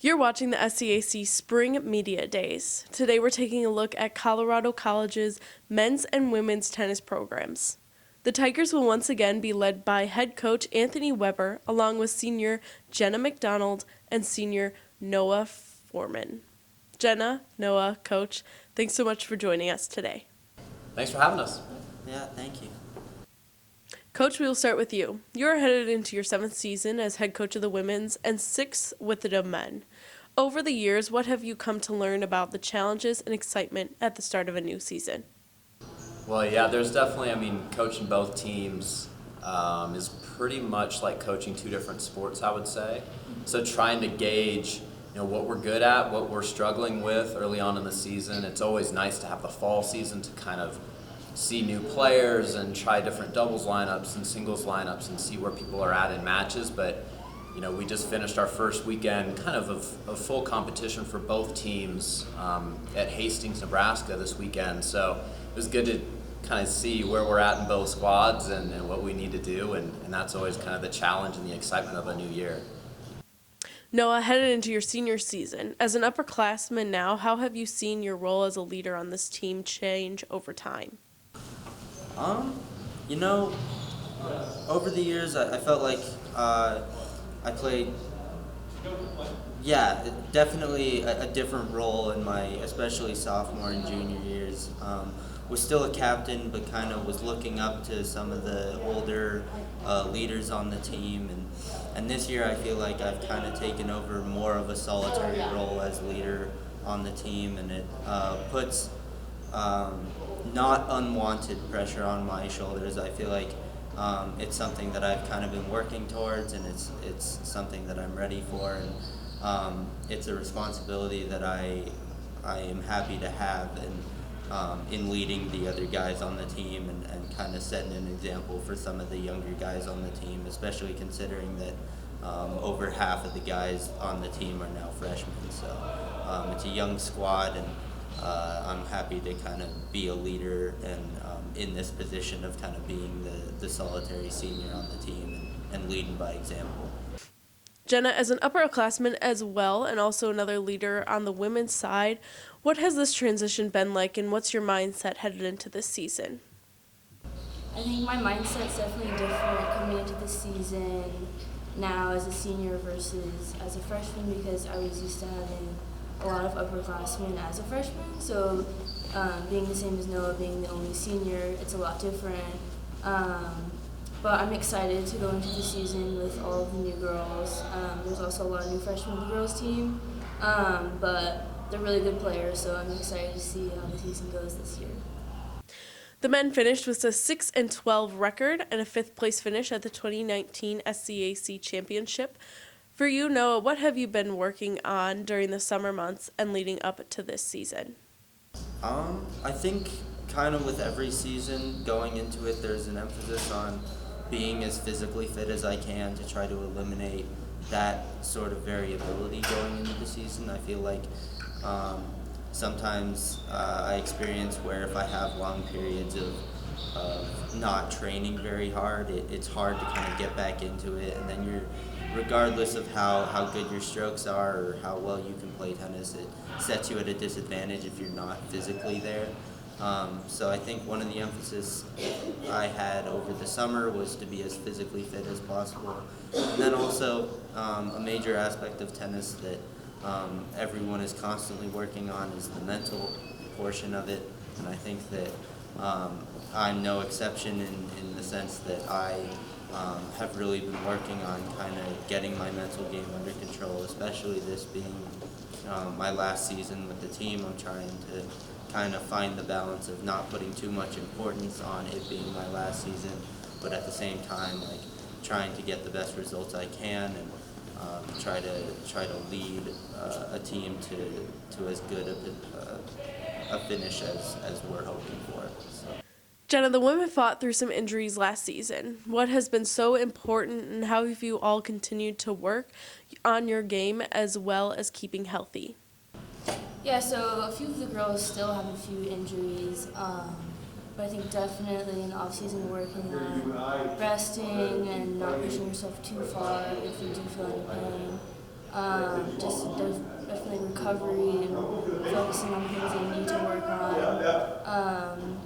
You're watching the SCAC Spring Media Days. Today we're taking a look at Colorado College's men's and women's tennis programs. The Tigers will once again be led by head coach Anthony Weber, along with senior Jenna McDonald and senior Noah Forman. Jenna, Noah, Coach, thanks so much for joining us today. Thanks for having us. Yeah, thank you. Coach, we will start with you. You are headed into your 7th season as head coach of the women's and 6th with the men. Over the years, what have you come to learn about the challenges and excitement at the start of a new season? Well, yeah, there's definitely, coaching both teams is pretty much like coaching two different sports, I would say. So trying to gauge, what we're good at, what we're struggling with early on in the season. It's always nice to have the fall season to kind of see new players and try different doubles lineups and singles lineups and see where people are at in matches. But we just finished our first weekend kind of full competition for both teams at Hastings, Nebraska this weekend. So it was good to kind of see where we're at in both squads and what we need to do, and that's always kind of the challenge and the excitement of a new year. Noah, headed into your senior season, as an upperclassman now, how have you seen your role as a leader on this team change over time? Over the years, I felt like I played, definitely a different role in my, especially sophomore and junior years. Was still a captain, but kind of was looking up to some of the older leaders on the team. And this year, I feel like I've kind of taken over more of a solitary role as leader on the team, and it puts not unwanted pressure on my shoulders. I feel like it's something that I've kind of been working towards, and it's something that I'm ready for, and it's a responsibility that I am happy to have in leading the other guys on the team and kind of setting an example for some of the younger guys on the team, especially considering that over half of the guys on the team are now freshmen. So it's a young squad, and I'm happy to kind of be a leader and in this position of kind of being the solitary senior on the team and leading by example. Jenna, as an upperclassman as well and also another leader on the women's side, what has this transition been like, and what's your mindset headed into this season? I think my mindset's definitely different coming into the season now as a senior versus as a freshman, because I was used to having a lot of upperclassmen as a freshman. So being the same as Noah, being the only senior, it's a lot different. But I'm excited to go into the season with all of the new girls. There's also a lot of new freshmen on the girls team, but they're really good players, so I'm excited to see how the season goes this year. The men finished with a 6-12 record and a 5th place finish at the 2019 SCAC Championship. For you, Noah, what have you been working on during the summer months and leading up to this season? I think kind of with every season going into it, there's an emphasis on being as physically fit as I can to try to eliminate that sort of variability going into the season. I feel like sometimes I experience where if I have long periods of not training very hard, it's hard to kind of get back into it, and then regardless of how good your strokes are or how well you can play tennis, it sets you at a disadvantage if you're not physically there. So I think one of the emphasis I had over the summer was to be as physically fit as possible. And then also a major aspect of tennis that everyone is constantly working on is the mental portion of it. And I think that I'm no exception in the sense that I have really been working on kind of getting my mental game under control, especially this being my last season with the team. I'm trying to kind of find the balance of not putting too much importance on it being my last season, but at the same time, trying to get the best results I can and try to lead a team to as good a finish as we're hoping for. So. Jenna, the women fought through some injuries last season. What has been so important, and how have you all continued to work on your game as well as keeping healthy? Yeah, so a few of the girls still have a few injuries, but I think definitely in the off-season working on resting and not pushing yourself too far if you do feel any pain. Just definitely recovery and focusing on things they need to work on.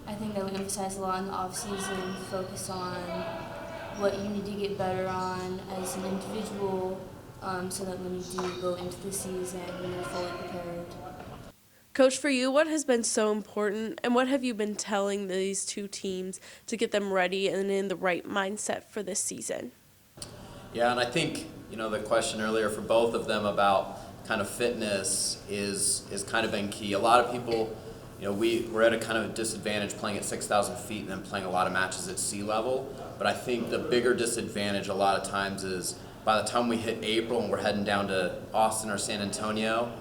I think that we emphasize a lot in the off-season, focus on what you need to get better on as an individual, so that when you do go into the season, you're fully prepared. Coach, for you, what has been so important, and what have you been telling these two teams to get them ready and in the right mindset for this season? Yeah, and I think, the question earlier for both of them about kind of fitness is kind of been key. A lot of people, we're at a kind of disadvantage playing at 6,000 feet and then playing a lot of matches at sea level. But I think the bigger disadvantage a lot of times is by the time we hit April and we're heading down to Austin or San Antonio,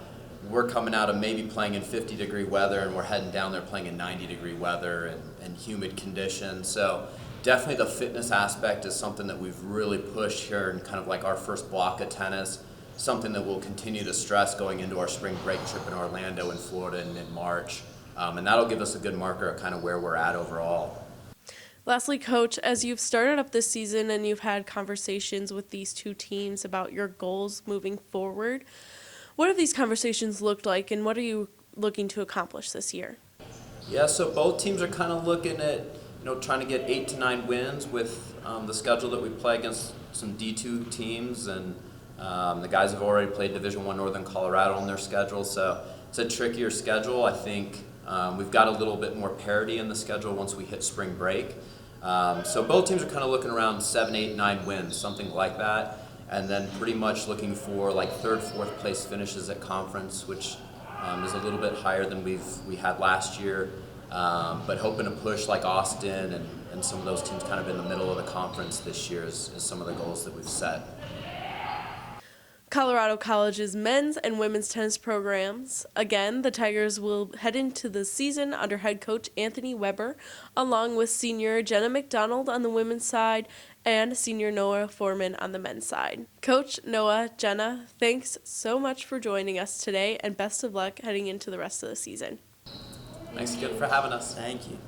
we're coming out of maybe playing in 50-degree weather and we're heading down there playing in 90-degree weather and humid conditions. So definitely the fitness aspect is something that we've really pushed here in kind of like our first block of tennis, something that we'll continue to stress going into our spring break trip in Orlando in Florida in mid-March. And that'll give us a good marker of kind of where we're at overall. Lastly, Coach, as you've started up this season and you've had conversations with these two teams about your goals moving forward, what have these conversations looked like and what are you looking to accomplish this year? Yeah, so both teams are kind of looking at, trying to get 8 to 9 wins with the schedule that we play against some D2 teams, and the guys have already played Division I Northern Colorado on their schedule, so it's a trickier schedule. I think we've got a little bit more parity in the schedule once we hit spring break. So both teams are kind of looking around 7, 8, 9 wins, something like that, and then pretty much looking for like 3rd, 4th place finishes at conference, which is a little bit higher than we had last year, but hoping to push like Austin and some of those teams kind of in the middle of the conference this year is some of the goals that we've set. Colorado College's men's and women's tennis programs. Again, the Tigers will head into the season under head coach Anthony Weber, along with senior Jenna McDonald on the women's side and senior Noah Forman on the men's side. Coach, Noah, Jenna, thanks so much for joining us today, and best of luck heading into the rest of the season. Thanks again for having us. Thank you.